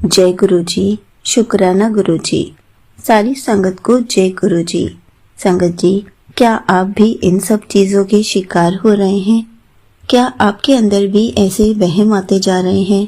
जय गुरु जी। शुक्राना गुरु जी। सारी संगत को जय गुरु जी। संगत जी, क्या आप भी इन सब चीजों के शिकार हो रहे हैं? क्या आपके अंदर भी ऐसे वहम आते जा रहे हैं?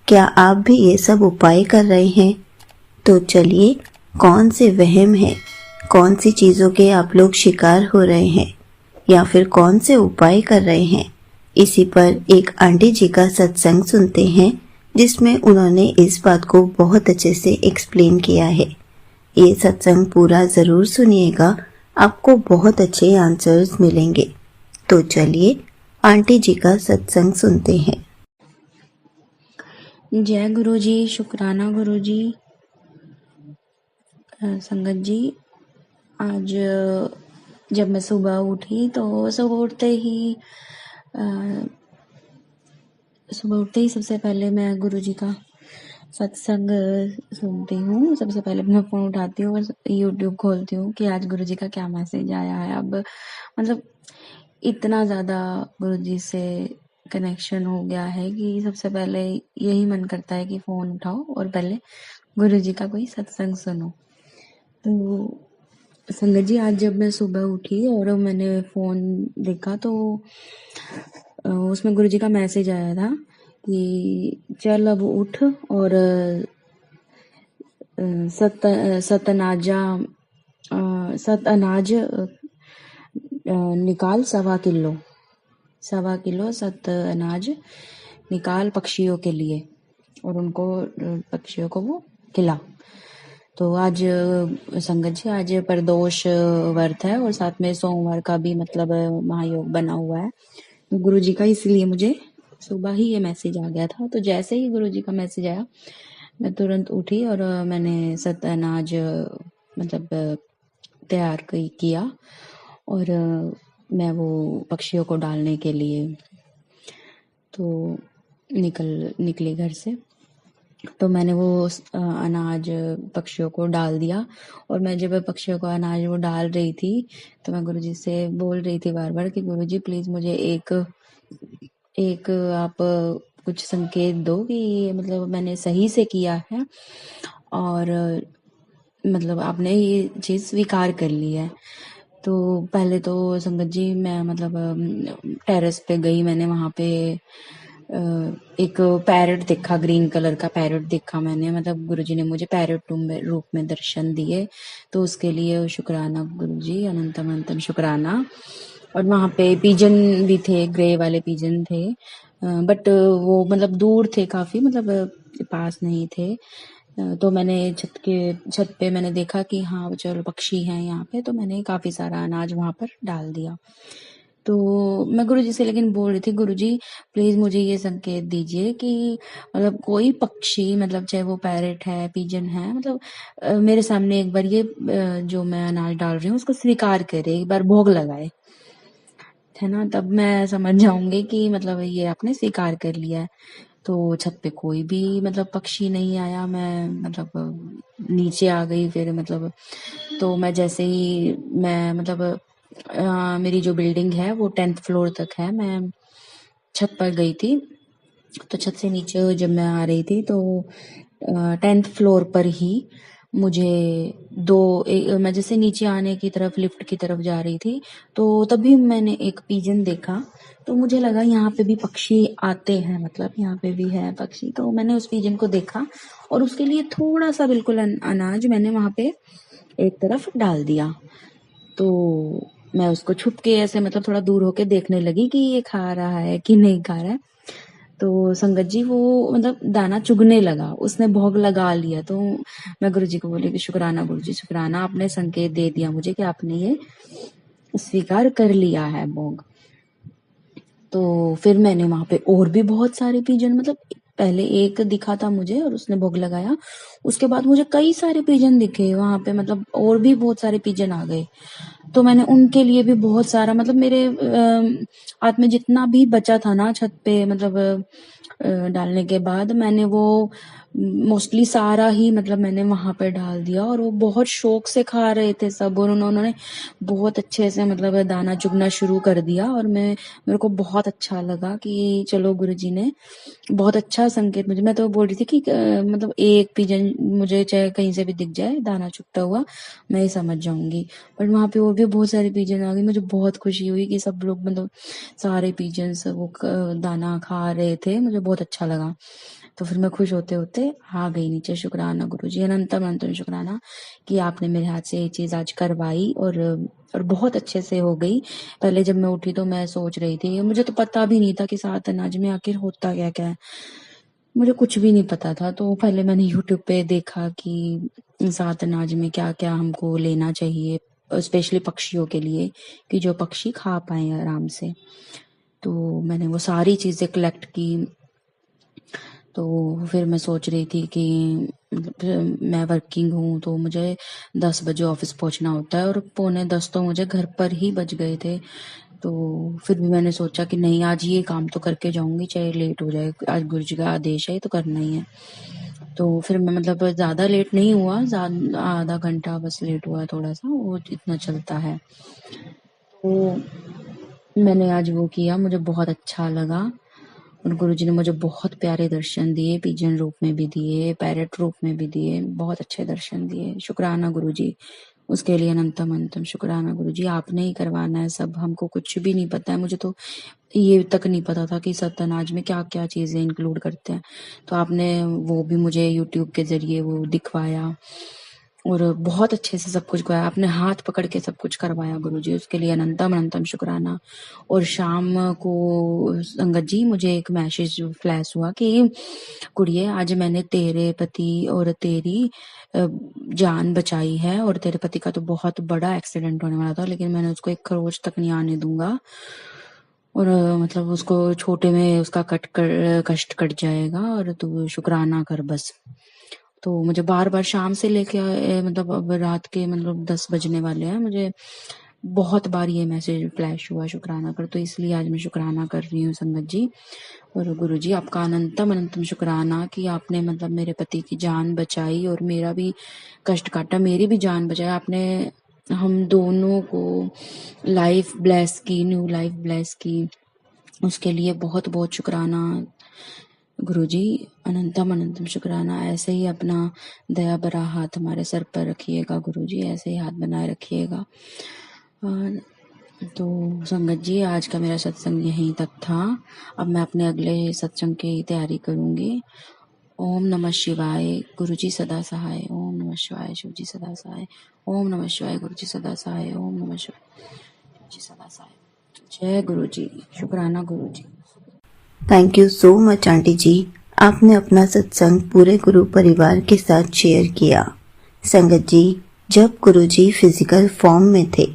क्या आप भी ये सब उपाय कर रहे हैं? तो चलिए, कौन से वहम है, कौन सी चीजों के आप लोग शिकार हो रहे हैं या फिर कौन से उपाय कर रहे हैं, इसी पर एक आंटी जी का सत्संग सुनते हैं जिसमें उन्होंने इस बात को बहुत अच्छे से एक्सप्लेन किया है। ये सत्संग पूरा जरूर सुनिएगा, आपको बहुत अच्छे आंसर्स मिलेंगे। तो चलिए आंटी जी का सत्संग सुनते हैं। जय गुरु जी। शुक्राना गुरु जी। संगत जी, आज जब मैं सुबह उठी तो सुबह उठते ही सबसे पहले मैं गुरु जी का सत्संग सुनती हूँ। सबसे पहले अपना फोन उठाती हूँ और यूट्यूब खोलती हूँ कि आज गुरु जी का क्या मैसेज आया है। अब मतलब इतना ज्यादा गुरु जी से कनेक्शन हो गया है कि सबसे पहले यही मन करता है कि फोन उठाओ और पहले गुरु जी का कोई सत्संग सुनो। तो संगत जी, आज जब मैं सुबह उठी और मैंने फोन देखा तो उसमें गुरु जी का मैसेज आया था कि चल अब उठ और सत अनाज निकाल 1.25 किलो सत अनाज निकाल पक्षियों के लिए और उनको पक्षियों को वो खिला। तो आज संगत जी, आज प्रदोष व्रत है और साथ में सोमवार का भी मतलब महायोग बना हुआ है। तो गुरु जी का इसलिए मुझे सुबह ही ये मैसेज आ गया था। तो जैसे ही गुरु जी का मैसेज आया मैं तुरंत उठी और मैंने सत अनाज मतलब तैयार किया और मैं वो पक्षियों को डालने के लिए तो निकली घर से। तो मैंने वो अनाज पक्षियों को डाल दिया और मैं जब पक्षियों को अनाज वो डाल रही थी तो मैं गुरुजी से बोल रही थी बार बार कि गुरुजी प्लीज मुझे एक आप कुछ संकेत दो कि मतलब मैंने सही से किया है और मतलब आपने ये चीज स्वीकार कर ली है। तो पहले तो संगत जी मैं मतलब टेरेस पे गई, मैंने वहां पे एक पैरट देखा, ग्रीन कलर का पैरट देखा मैंने। मतलब गुरुजी ने मुझे पैरट रूप में दर्शन दिए, तो उसके लिए शुक्राना गुरुजी, अनंतम अनंतम शुक्राना। और वहां पे पिजन भी थे, ग्रे वाले पिजन थे, बट वो मतलब दूर थे काफी, मतलब पास नहीं थे। तो मैंने छत पे मैंने देखा कि हाँ चलो पक्षी हैं यहाँ पे, तो मैंने काफी सारा अनाज वहां पर डाल दिया। तो मैं गुरुजी से लेकिन बोल रही थी, गुरुजी प्लीज मुझे ये संकेत दीजिए कि मतलब कोई पक्षी, मतलब चाहे वो पैरट है, पिजन है, मतलब मेरे सामने एक बार ये जो मैं अनाज डाल रही हूँ उसको स्वीकार करे, एक बार भोग लगाए, है ना, तब मैं समझ जाऊंगी कि मतलब ये आपने स्वीकार कर लिया है। तो छत पे कोई भी मतलब पक्षी नहीं आया। मैं मतलब नीचे आ गई फिर, मतलब तो मैं जैसे ही मैं मतलब मेरी जो बिल्डिंग है वो 10th फ्लोर तक है, मैं छत पर गई थी। तो छत से नीचे जब मैं आ रही थी तो 10th फ्लोर पर ही मुझे मैं जैसे नीचे आने की तरफ, लिफ्ट की तरफ जा रही थी, तो तभी मैंने एक पिजन देखा। तो मुझे लगा यहाँ पे भी पक्षी आते हैं, मतलब यहाँ पे भी है पक्षी। तो मैंने उस पिजन को देखा और उसके लिए थोड़ा सा बिल्कुल अनाज मैंने वहां पे एक तरफ डाल दिया। तो मैं उसको छुप के ऐसे मतलब थोड़ा दूर होके देखने लगी कि ये खा रहा है कि नहीं खा रहा है। तो संगत जी वो मतलब दाना चुगने लगा, उसने भोग लगा लिया। तो मैं गुरुजी को बोली कि शुक्राना गुरुजी, शुक्राना, आपने संकेत दे दिया मुझे कि आपने ये स्वीकार कर लिया है भोग। तो फिर मैंने वहां पे और भी बहुत सारे पिजन, मतलब पहले एक दिखा था मुझे और उसने भोग लगाया, उसके बाद मुझे कई सारे पिजन दिखे वहां पे, मतलब और भी बहुत सारे पिजन आ गए। तो मैंने उनके लिए भी बहुत सारा, मतलब मेरे हाथ में जितना भी बचा था ना छत पे, मतलब डालने के बाद मैंने वो मोस्टली सारा ही मतलब मैंने वहां पर डाल दिया, और वो बहुत शौक से खा रहे थे सब, और उन्होंने बहुत अच्छे से मतलब दाना चुगना शुरू कर दिया। और मेरे को बहुत अच्छा लगा कि चलो गुरुजी ने बहुत अच्छा संकेत मुझे, मैं तो बोल रही थी कि मतलब एक पिजन मुझे चाहे कहीं से भी दिख जाए दाना चुगता हुआ, मैं ही समझ जाऊंगी। बट वहां पे और भी बहुत सारे पिजन आ गए, मुझे बहुत खुशी हुई कि सब लोग मतलब सारे पिजन्स वो दाना खा रहे थे, मुझे बहुत अच्छा लगा। तो फिर मैं खुश होते होते आ गई नीचे। शुक्राना गुरुजी, अनंतम अनंतम शुक्राना कि आपने मेरे हाथ से ये चीज आज करवाई, और बहुत अच्छे से हो गई। पहले जब मैं उठी तो मैं सोच रही थी, मुझे तो पता भी नहीं था कि सात अनाज में आखिर होता क्या क्या है, मुझे कुछ भी नहीं पता था। तो पहले मैंने यूट्यूब पे देखा कि सात अनाज में क्या क्या हमको लेना चाहिए, स्पेशली पक्षियों के लिए, कि जो पक्षी खा पाए आराम से। तो मैंने वो सारी चीजें कलेक्ट की। तो फिर मैं सोच रही थी कि मतलब मैं वर्किंग हूँ तो मुझे 10 बजे ऑफिस पहुंचना होता है, और 9:45 तो मुझे घर पर ही बज गए थे। तो फिर भी मैंने सोचा कि नहीं, आज ये काम तो करके जाऊंगी, चाहे लेट हो जाए, आज गुरु जी का आदेश है, ये तो करना ही है। तो फिर मैं मतलब ज्यादा लेट नहीं हुआ, आधा घंटा बस लेट हुआ थोड़ा सा, वो इतना चलता है। तो मैंने आज वो किया, मुझे बहुत अच्छा लगा। और गुरुजी ने मुझे बहुत प्यारे दर्शन दिए, पिजन रूप में भी दिए, पैरेट रूप में भी दिए, बहुत अच्छे दर्शन दिए। शुक्राना गुरुजी, उसके लिए अनंतम अनंतम शुक्राना गुरुजी। आपने ही करवाना है सब, हमको कुछ भी नहीं पता है। मुझे तो ये तक नहीं पता था कि सत अनाज में क्या क्या चीजें इंक्लूड करते हैं। तो आपने वो भी मुझे यूट्यूब के जरिए वो दिखवाया, और बहुत अच्छे से सब कुछ करवाया, आपने हाथ पकड़ के सब कुछ करवाया गुरुजी, उसके लिए अनंतम अनंतम शुक्राना। और शाम को संगत जी मुझे एक मैसेज फ्लैश हुआ कि कुड़िए, आज मैंने तेरे पति और तेरी जान बचाई है, और तेरे पति का तो बहुत बड़ा एक्सीडेंट होने वाला था, लेकिन मैंने उसको एक खरोच तक नहीं आने दूंगा, और मतलब उसको छोटे में उसका कष्ट कट जाएगा, और तू शुक्राना कर बस। तो मुझे बार बार शाम से लेके मतलब अब रात के मतलब 10 बजने वाले हैं, मुझे बहुत बार ये मैसेज फ्लैश हुआ शुक्राना कर, तो इसलिए आज मैं शुक्राना कर रही हूँ संगत जी। और गुरु जी, आपका अनंतम अनंतम शुक्राना कि आपने मतलब मेरे पति की जान बचाई, और मेरा भी कष्ट काटा, मेरी भी जान बचाई आपने, हम दोनों को लाइफ ब्लेस की, न्यू लाइफ ब्लेस की, उसके लिए बहुत बहुत शुक्राना गुरुजी, अनंतम अनंतम शुक्राना। ऐसे ही अपना दया भरा हाथ हमारे सर पर रखिएगा गुरुजी, ऐसे ही हाथ बनाए रखिएगा। तो संगत जी, आज का मेरा सत्संग यहीं तक था। अब मैं अपने अगले सत्संग की तैयारी करूंगी। ओम नमः शिवाय, गुरुजी सदा सहाय। ओम नमः शिवाय, शिवजी सदा सहाय। ओम नमः शिवाय, गुरुजी सदा सहाय। ओम नमः शिवाय, शिवजी सदा सहाय। जय गुरुजी, शुक्राना Guruji. Thank you so much aunty ji, आपने अपना सत्संग पूरे गुरु परिवार के साथ शेयर किया। संगत जी, जब गुरुजी फिजिकल फॉर्म में थे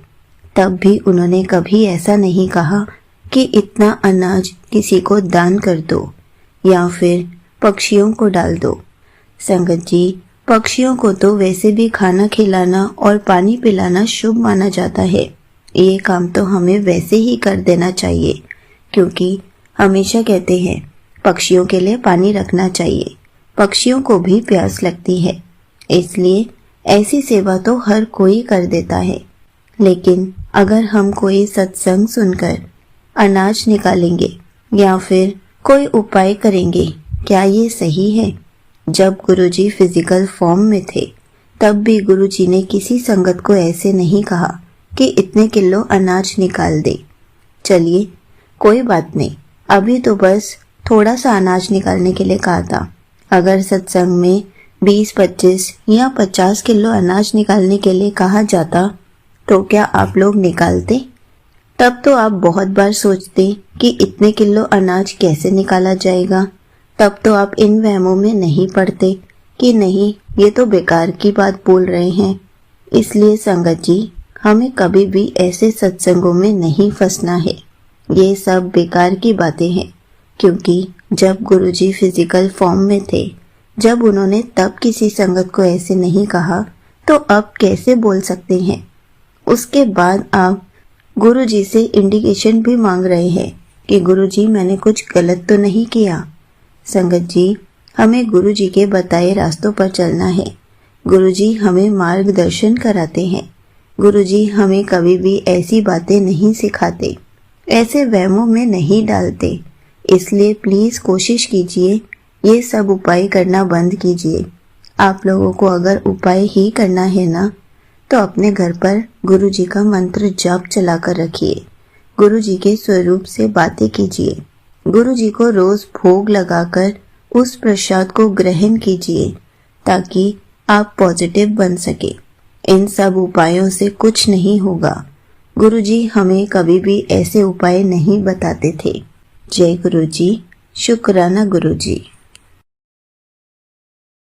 तब भी उन्होंने कभी ऐसा नहीं कहा कि इतना अनाज किसी को दान कर दो या फिर पक्षियों को डाल दो। संगत जी, पक्षियों को तो वैसे भी खाना खिलाना और पानी पिलाना शुभ माना जाता है। ये काम तो हमें वैसे ही कर देना चाहिए, क्योंकि हमेशा कहते हैं पक्षियों के लिए पानी रखना चाहिए, पक्षियों को भी प्यास लगती है, इसलिए ऐसी सेवा तो हर कोई कर देता है। लेकिन अगर हम कोई सत्संग सुनकर अनाज निकालेंगे या फिर कोई उपाय करेंगे, क्या ये सही है? जब गुरुजी फिजिकल फॉर्म में थे तब भी गुरुजी ने किसी संगत को ऐसे नहीं कहा कि इतने किलो अनाज निकाल दे। चलिए कोई बात नहीं, अभी तो बस थोड़ा सा अनाज निकालने के लिए कहा था। अगर सत्संग में 20, 25 या 50 किलो अनाज निकालने के लिए कहा जाता तो क्या आप लोग निकालते? तब तो आप बहुत बार सोचते कि इतने किलो अनाज कैसे निकाला जाएगा। तब तो आप इन वहमों में नहीं पड़ते कि नहीं, ये तो बेकार की बात बोल रहे हैं। इसलिए संगत जी, हमें कभी भी ऐसे सत्संगों में नहीं फंसना है। ये सब बेकार की बातें हैं, क्योंकि जब गुरुजी फिजिकल फॉर्म में थे, जब उन्होंने तब किसी संगत को ऐसे नहीं कहा, तो अब कैसे बोल सकते हैं? उसके बाद आप गुरुजी से इंडिकेशन भी मांग रहे हैं कि गुरुजी मैंने कुछ गलत तो नहीं किया। संगत जी, हमें गुरुजी के बताए रास्तों पर चलना है। गुरुजी हमें मार्गदर्शन कराते हैं। गुरुजी हमें कभी भी ऐसी बातें नहीं सिखाते, ऐसे वहमों में नहीं डालते। इसलिए प्लीज कोशिश कीजिए, ये सब उपाय करना बंद कीजिए। आप लोगों को अगर उपाय ही करना है ना, तो अपने घर पर गुरुजी का मंत्र जाप चलाकर रखिए। गुरुजी के स्वरूप से बातें कीजिए। गुरुजी को रोज भोग लगाकर उस प्रसाद को ग्रहण कीजिए ताकि आप पॉजिटिव बन सके। इन सब उपायों से कुछ नहीं होगा। गुरुजी हमें कभी भी ऐसे उपाय नहीं बताते थे। जय गुरुजी। शुक्राना गुरुजी।